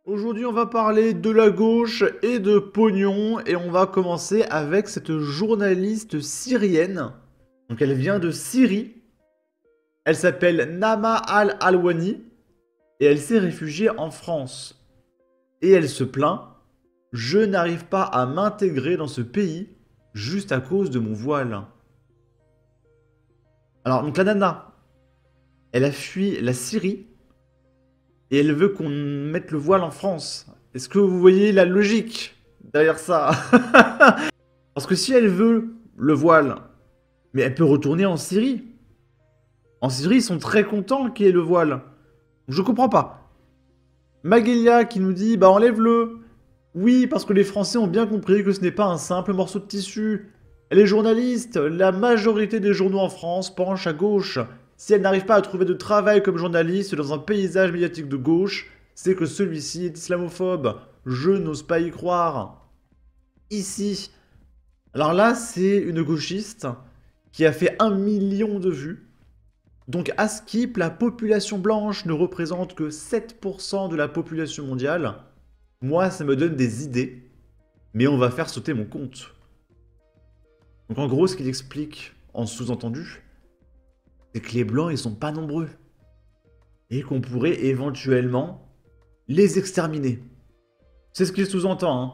Aujourd'hui, on va parler de la gauche et de pognon et on va commencer avec cette journaliste syrienne. Donc elle vient de Syrie. Elle s'appelle Nama Al-Alwani et elle s'est réfugiée en France. Et elle se plaint: je n'arrive pas à m'intégrer dans ce pays juste à cause de mon voile. Alors donc la nana, elle a fui la Syrie et elle veut qu'on mette le voile en France. Est-ce que vous voyez la logique derrière ça? Parce que si elle veut le voile, mais elle peut retourner en Syrie. En Syrie, ils sont très contents qu'il y ait le voile. Je comprends pas. Maguelia qui nous dit, bah enlève-le. Oui, parce que les Français ont bien compris que ce n'est pas un simple morceau de tissu. Elle est journaliste. La majorité des journaux en France penchent à gauche. Si elle n'arrive pas à trouver de travail comme journaliste dans un paysage médiatique de gauche, c'est que celui-ci est islamophobe. Je n'ose pas y croire. Ici. Alors là, c'est une gauchiste qui a fait 1 million de vues. Donc à Skip, la population blanche ne représente que 7% de la population mondiale. Moi, ça me donne des idées, mais on va faire sauter mon compte. Donc en gros, ce qu'il explique en sous-entendu, c'est que les blancs, ils sont pas nombreux. Et qu'on pourrait éventuellement les exterminer. C'est ce qu'il sous-entend, hein.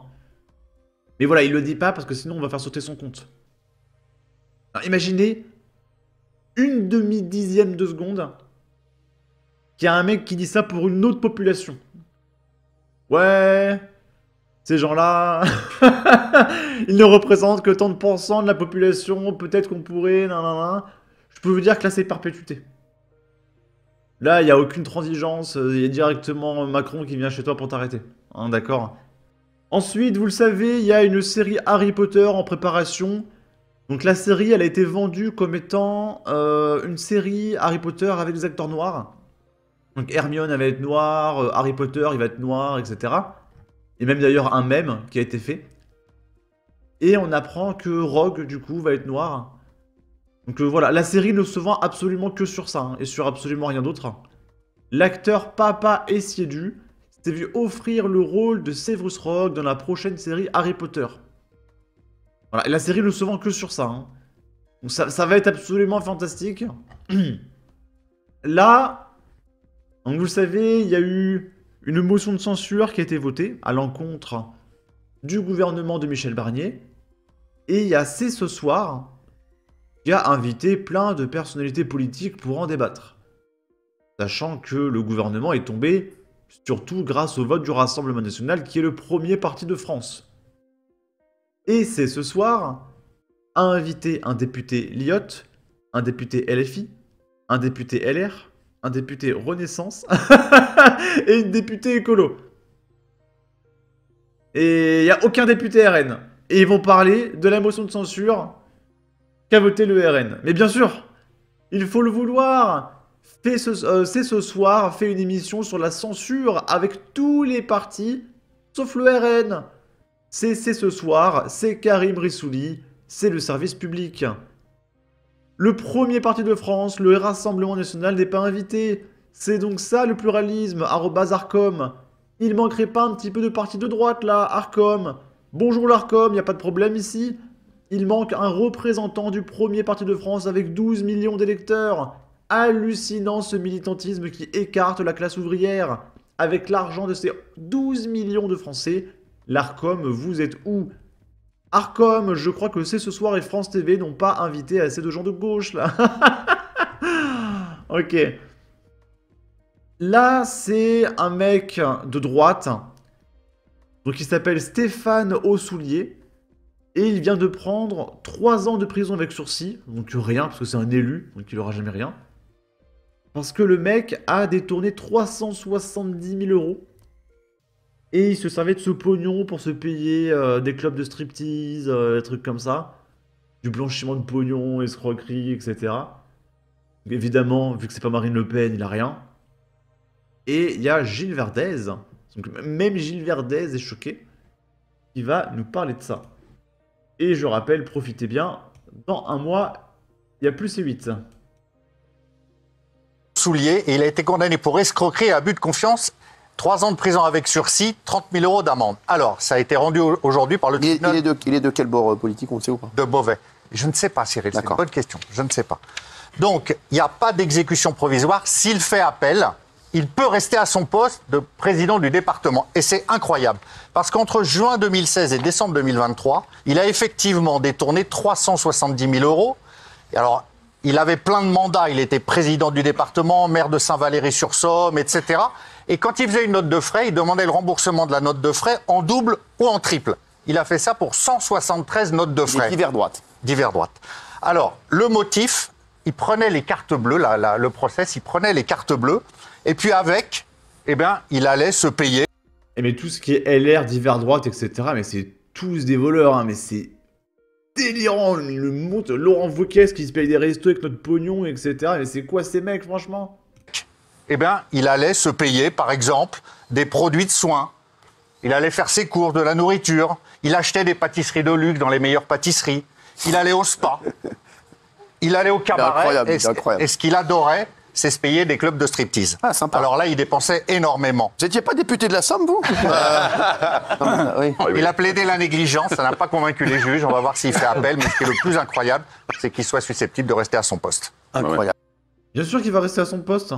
Mais voilà, il le dit pas parce que sinon on va faire sauter son compte. Alors, imaginez une demi-dixième de seconde qu'il y a un mec qui dit ça pour une autre population. Ouais, ces gens-là, ils ne représentent que tant de pourcents de la population, peut-être qu'on pourrait, nan. Je peux vous dire que là, c'est perpétuité. Là, il n'y a aucune transigence, il y a directement Macron qui vient chez toi pour t'arrêter. Hein, d'accord? Ensuite, vous le savez, il y a une série Harry Potter en préparation. Donc la série, elle a été vendue comme étant une série Harry Potter avec des acteurs noirs. Donc Hermione, elle va être noire, Harry Potter, il va être noir, etc. Et même d'ailleurs un mème qui a été fait. Et on apprend que Rogue, du coup, va être noir. Donc voilà, la série ne se vend absolument que sur ça, hein, et sur absolument rien d'autre. L'acteur Papa Essiedu s'est vu offrir le rôle de Severus Rogue dans la prochaine série Harry Potter. Voilà, et la série ne se vend que sur ça, hein. Donc ça va être absolument fantastique. Là, donc vous le savez, il y a eu une motion de censure qui a été votée à l'encontre du gouvernement de Michel Barnier. Et il y a C'est ce soir qui a invité plein de personnalités politiques pour en débattre. Sachant que le gouvernement est tombé surtout grâce au vote du Rassemblement national qui est le premier parti de France. Et C'est ce soir a invité un député Lyotte, un député LFI, un député LR, un député Renaissance et une députée écolo. Et il n'y a aucun député RN. Et ils vont parler de la motion de censure qu'a voté le RN. Mais bien sûr, il faut le vouloir. C'est ce soir, fait une émission sur la censure avec tous les partis, sauf le RN. C'est ce soir, c'est Karim Rissouli, c'est le service public. Le premier parti de France, le Rassemblement national, n'est pas invité. C'est donc ça le pluralisme, @Arcom. Il manquerait pas un petit peu de parti de droite là, Arcom. Bonjour l'Arcom, y a pas de problème ici. Il manque un représentant du premier parti de France avec 12 millions d'électeurs. Hallucinant ce militantisme qui écarte la classe ouvrière. Avec l'argent de ces 12 millions de Français, l'Arcom, vous êtes où? Arcom, je crois que C'est ce soir et France TV n'ont pas invité assez de gens de gauche là. Ok. Là, c'est un mec de droite. Donc il s'appelle Stéphane Aussoulier. Et il vient de prendre 3 ans de prison avec sursis. Donc rien, parce que c'est un élu, donc il aura jamais rien. Parce que le mec a détourné 370 000 euros. Et il se servait de ce pognon pour se payer des clubs de striptease, des trucs comme ça. Du blanchiment de pognon, escroquerie, etc. Donc, évidemment, vu que c'est pas Marine Le Pen, il a rien. Et il y a Gilles Verdez. Donc même Gilles Verdez est choqué. Qui va nous parler de ça. Et je rappelle, profitez bien, dans un mois, il y a plus C8. Soulier et il a été condamné pour escroquerie et abus de confiance 3 ans de prison avec sursis, 30 000 euros d'amende. Alors, ça a été rendu aujourd'hui par le tribunal... Il est de quel bord politique, on le sait ou pas? De Beauvais. Je ne sais pas, Cyril, c'est une bonne question. Je ne sais pas. Donc, il n'y a pas d'exécution provisoire. S'il fait appel, il peut rester à son poste de président du département. Et c'est incroyable. Parce qu'entre juin 2016 et décembre 2023, il a effectivement détourné 370 000 euros. Et alors, il avait plein de mandats. Il était président du département, maire de Saint-Valery-sur-Somme, etc. Et quand il faisait une note de frais, il demandait le remboursement de la note de frais en double ou en triple. Il a fait ça pour 173 notes de frais. Divers droite. Divers droite. Alors, le motif, il prenait les cartes bleues, le process, il prenait les cartes bleues, et puis avec, eh bien, il allait se payer. Mais tout ce qui est LR, divers droite, etc., mais c'est tous des voleurs, hein, mais c'est délirant, le monte Laurent Wauquiez qui se paye des restos avec notre pognon, etc., mais c'est quoi ces mecs, franchement? Eh bien, il allait se payer, par exemple, des produits de soins. Il allait faire ses courses, de la nourriture. Il achetait des pâtisseries de luxe dans les meilleures pâtisseries. Il allait au spa. Il allait au cabaret. Et ce qu'il adorait, c'est se payer des clubs de striptease. Ah, sympa. Alors là, il dépensait énormément. Vous n'étiez pas député de la Somme, vous? Oui. Il a plaidé la négligence, ça n'a pas convaincu les juges. On va voir s'il fait appel. Mais ce qui est le plus incroyable, c'est qu'il soit susceptible de rester à son poste. Incroyable. Bien sûr qu'il va rester à son poste.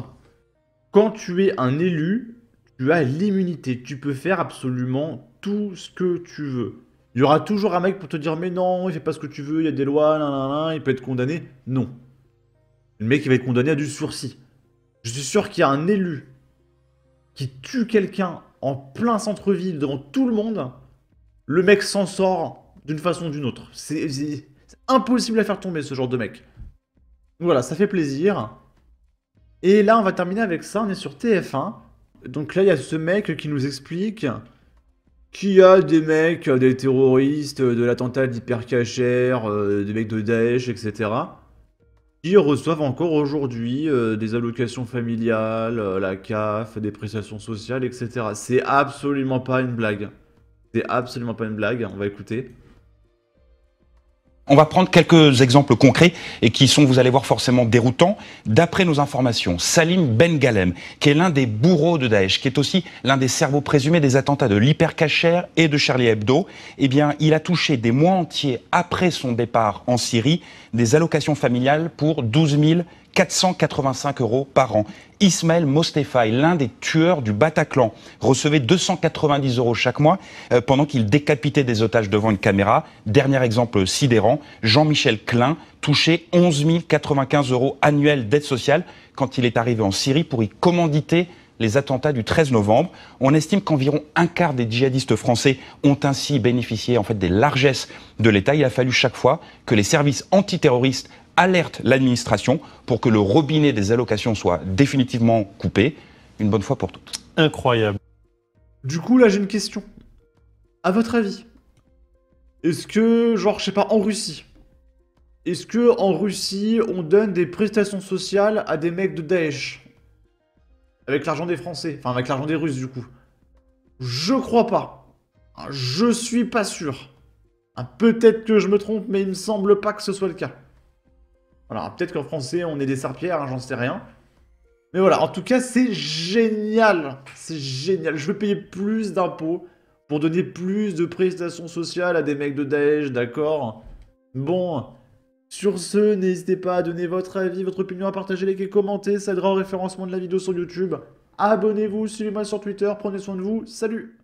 Quand tu es un élu, tu as l'immunité. Tu peux faire absolument tout ce que tu veux. Il y aura toujours un mec pour te dire mais non, il fait pas ce que tu veux, il y a des lois, il peut être condamné. Non. Le mec il va être condamné à du sursis. Je suis sûr qu'il y a un élu qui tue quelqu'un en plein centre-ville devant tout le monde. Le mec s'en sort d'une façon ou d'une autre. C'est impossible à faire tomber ce genre de mec. Voilà, ça fait plaisir. Et là on va terminer avec ça, on est sur TF1. Donc là il y a ce mec qui nous explique qu'il y a des mecs, des terroristes, de l'attentat d'Hypercacher, des mecs de Daesh, etc. qui reçoivent encore aujourd'hui des allocations familiales, la CAF, des prestations sociales, etc. C'est absolument pas une blague. C'est absolument pas une blague, on va écouter. On va prendre quelques exemples concrets et qui sont, vous allez voir, forcément déroutants. D'après nos informations, Salim Ben Galem, qui est l'un des bourreaux de Daesh, qui est aussi l'un des cerveaux présumés des attentats de l'Hypercacher et de Charlie Hebdo, eh bien, il a touché des mois entiers après son départ en Syrie des allocations familiales pour 12 485 € par an. Ismaël Mostefai, l'un des tueurs du Bataclan, recevait 290 € chaque mois pendant qu'il décapitait des otages devant une caméra. Dernier exemple sidérant, Jean-Michel Klein touchait 11 095 € annuels d'aide sociale quand il est arrivé en Syrie pour y commanditer les attentats du 13 novembre. On estime qu'environ un quart des djihadistes français ont ainsi bénéficié en fait des largesses de l'État. Il a fallu chaque fois que les services antiterroristes alerte l'administration pour que le robinet des allocations soit définitivement coupé, une bonne fois pour toutes. Incroyable. Du coup, là, j'ai une question. À votre avis, est-ce que, genre, je sais pas, en Russie, est-ce que en Russie, on donne des prestations sociales à des mecs de Daesh? Avec l'argent des Français, enfin avec l'argent des Russes, du coup. Je crois pas. Je suis pas sûr. Peut-être que je me trompe, mais il me semble pas que ce soit le cas. Alors, peut-être qu'en français, on est des serpillères, j'en sais rien. Mais voilà, en tout cas, c'est génial. C'est génial. Je veux payer plus d'impôts pour donner plus de prestations sociales à des mecs de Daesh, d'accord? Bon, sur ce, n'hésitez pas à donner votre avis, votre opinion, à partager, liker, commenter. Ça aidera au référencement de la vidéo sur YouTube. Abonnez-vous, suivez-moi sur Twitter, prenez soin de vous. Salut!